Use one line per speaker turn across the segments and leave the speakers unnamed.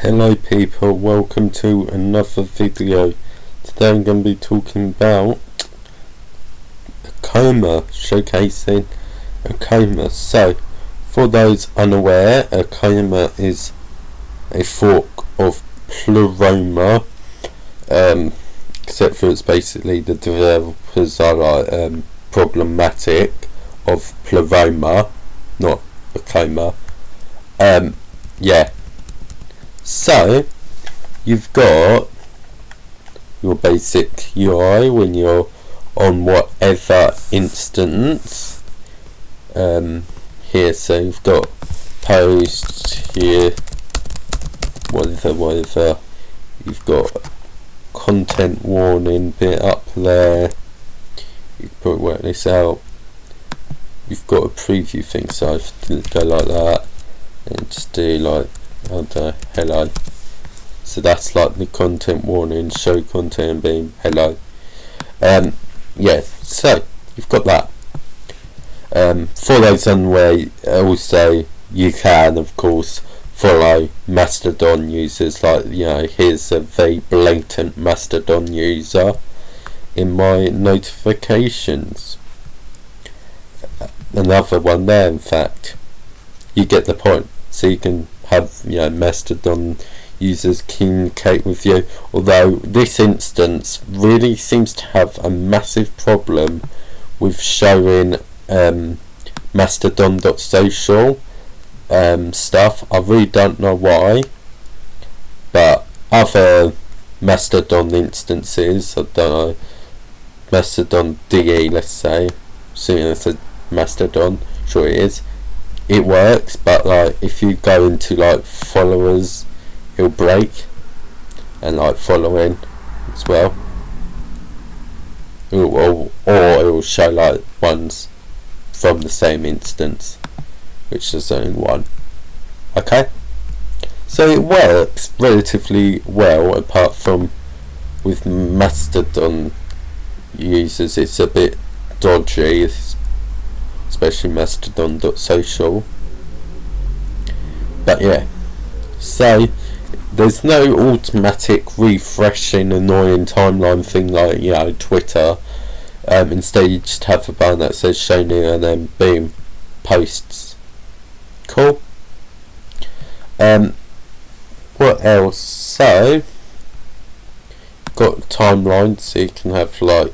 Hello people, welcome to another video. Today I'm going to be talking about Akkoma, showcasing Akkoma. So, for those unaware, Akkoma is a fork of Pleroma, except for it's basically the developers are like problematic of Pleroma, not Akkoma. Yeah. So, you've got your basic UI when you're on whatever instance here. So you've got post here, whatever. You've got content warning bit up there. You can probably work this out. You've got a preview thing, so if you go like that and just do like hello. So that's like the content warning, show content being hello. Yeah, so you've got that. For those unaware, also you can of course follow Mastodon users, like, you know, here's a very blatant Mastodon user in my notifications. Another one there, in fact. You get the point. So you can have, you know, Mastodon users communicate with you, although this instance really seems to have a massive problem with showing Mastodon.social stuff. I really don't know why, but other Mastodon instances, I don't know, Mastodon DE, let's say, assuming it's a Mastodon, sure it is, it works, but like if you go into like followers, it'll break, and like following as well, or it will show like ones from the same instance, which is only one. Okay, so it works relatively well, apart from with Mastodon users it's a bit dodgy, especially Mastodon.social. But yeah, so there's no automatic refreshing annoying timeline thing like, you know, Twitter. Instead you just have a button that says show new and then boom, posts. Cool. What else? So got timelines, so you can have like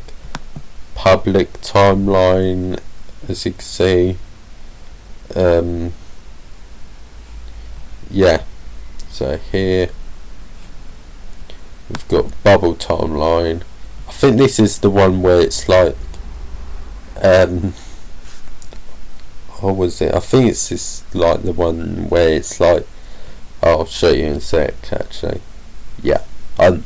public timeline, as you can see. Yeah, so here we've got bubble timeline. I think this is the one where it's like what was it? I think it's just like the one where it's like, I'll show you in a sec actually. Yeah, I'm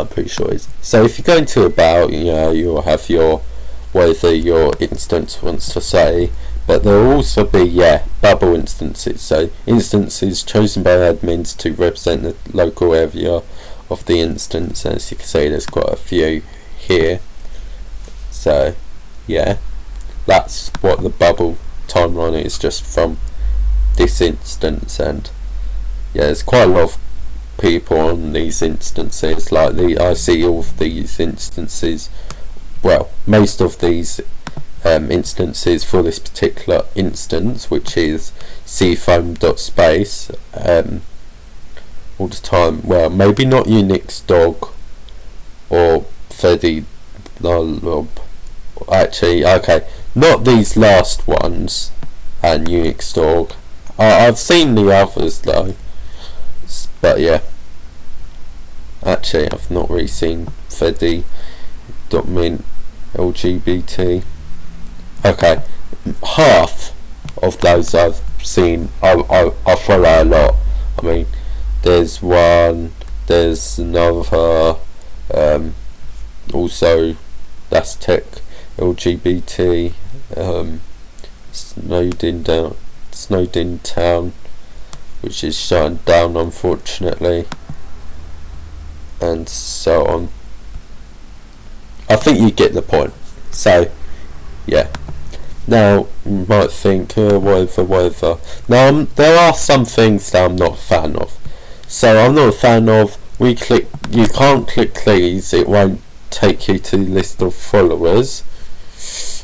pretty sure it is. So if you go into about, you know, you'll have your whatever your instance wants to say, but there will also be, yeah, bubble instances. So instances chosen by admins to represent the local area of the instance. As you can see, there's quite a few here. So yeah, that's what the bubble timeline is, just from this instance. And yeah, there's quite a lot of people on these instances. Like I see all of these instances, well, most of these instances for this particular instance, which is cfoam.space, all the time. Well, maybe not Unix dog or Freddy Lob. Actually, okay, not these last ones and Unix dog. I've seen the others though, but yeah, actually I've not really seen Freddy.mint LGBT. Okay, half of those I've seen. I follow a lot. I mean, there's one, there's another, also that's tech LGBT, Snowden Town, which is shutting down unfortunately, and so on. I think you get the point. So yeah, now you might think, whatever. Now there are some things that I'm not a fan of. So I'm not a fan of, you can't click these, it won't take you to the list of followers.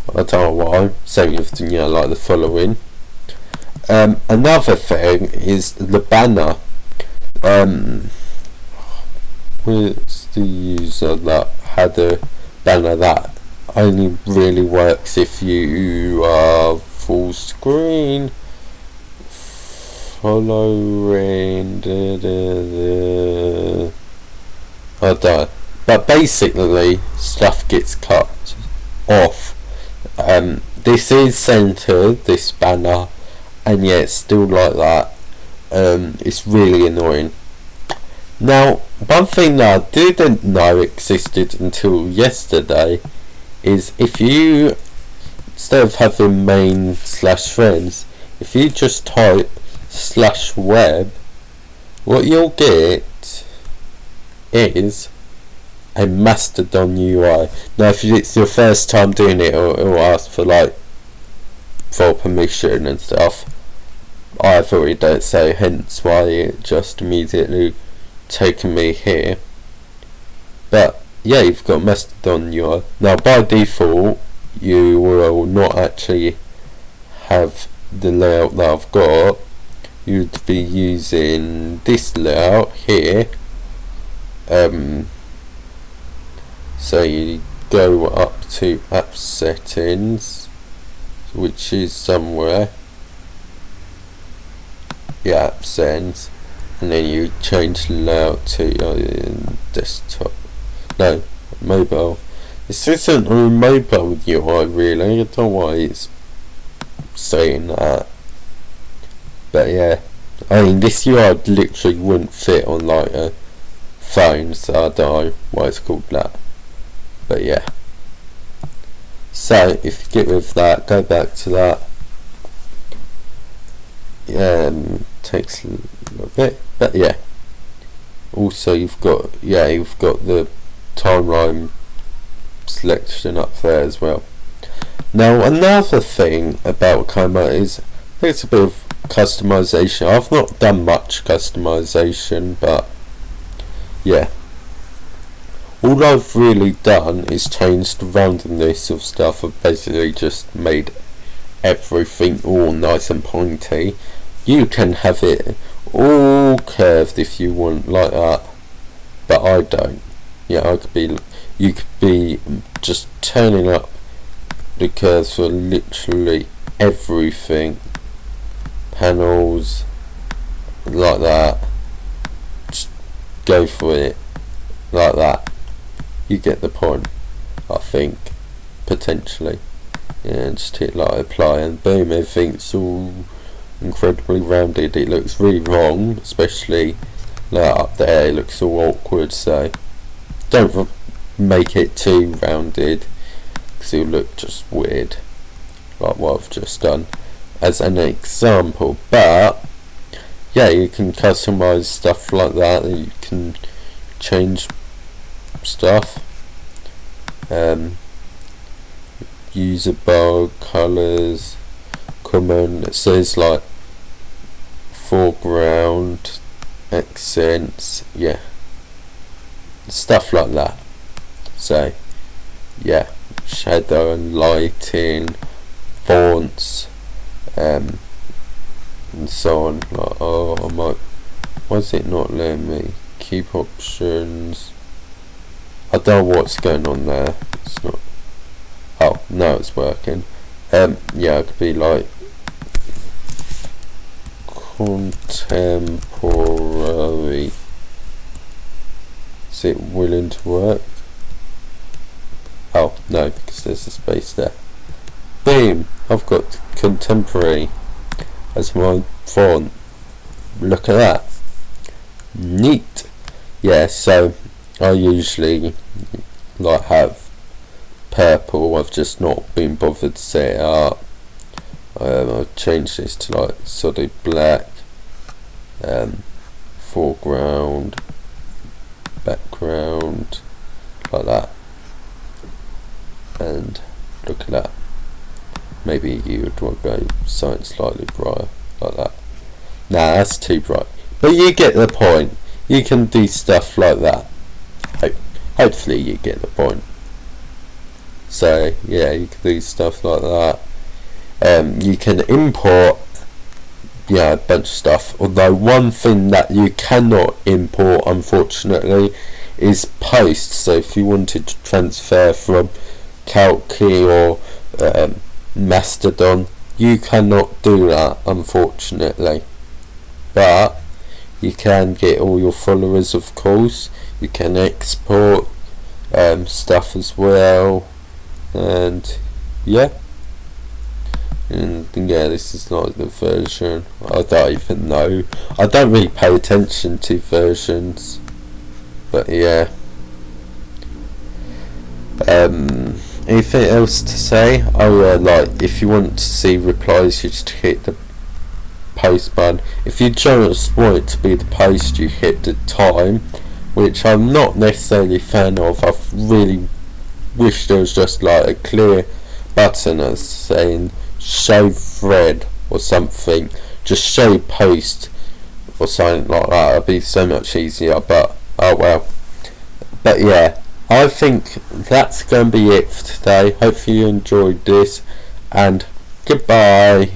I don't know why. Same with, like the following. Another thing is the banner. Where's the user that had a banner that only really works if you are full screen following I don't know. But basically stuff gets cut off. This is centered, this banner, and yet it's still like that. It's really annoying. Now, one thing that I didn't know existed until yesterday is if you, instead of having main/friends, if you just type /web, what you'll get is a Mastodon UI. Now, if it's your first time doing it, it'll ask for permission and stuff. I've already done it, so hence why it just immediately taken me here. But yeah, you've got Mastodon UI. Now by default you will not actually have the layout that I've got. You'd be using this layout here. So you go up to app settings, which is somewhere, app settings, and then you change the layout to desktop. No, mobile. This isn't a mobile UI really. I don't know why it's saying that. But yeah, I mean this UI literally wouldn't fit on like a phone, so I don't know why it's called that. But yeah. So if you get rid of that, go back to that. Takes a little bit, but yeah. Also you've got the timeline selection up there as well. Now another thing about Akkoma is there's a bit of customization. I've not done much customization, but yeah, all I've really done is changed the roundedness of stuff. I've basically just made everything all nice and pointy. You can have it all curved if you want, like that, but I don't. Yeah, you could be just turning up the curves for literally everything. Panels, like that. Just go for it, like that. You get the point, I think, potentially. And just hit like apply and boom, everything's all incredibly rounded. It looks really wrong, especially like up there, it looks all awkward, so don't make it too rounded because it'll look just weird, like what I've just done as an example. But yeah, you can customize stuff like that, and you can change stuff. User bar, colors, common, it says like foreground, accents, yeah, stuff like that. So yeah, shadow and lighting, fonts, and so on. Like, why is it not letting me keep options? I don't know what's going on there. It's not. Oh, no, it's working. Yeah, it could be like contemporary. Is it willing to work? Oh, no, because there's a space there. Boom! I've got contemporary as my font. Look at that. Neat. Yeah, so I usually like have purple. I've just not been bothered to set it up. I've changed this to like solid black, foreground, background, like that. And look at that. Maybe you would want to go something slightly brighter, like that. Nah, that's too bright. But you get the point. You can do stuff like that. Hopefully you get the point. So yeah, you can do stuff like that. You can import a bunch of stuff, although one thing that you cannot import, unfortunately, is posts. So if you wanted to transfer from Calckey or Mastodon, you cannot do that, unfortunately. But you can get all your followers, of course. You can export stuff as well, and yeah. And yeah, this is not the version. I don't even know. I don't really pay attention to versions, but yeah. Anything else to say? Oh, like if you want to see replies, you just hit the post button. If you just want it to be the post, you hit the time, which I'm not necessarily a fan of. I really wish there was just like a clear button as saying show thread or something, just show post or something like that. It'd be so much easier, but oh well. But yeah, I think that's going to be it for today. Hopefully you enjoyed this, and goodbye.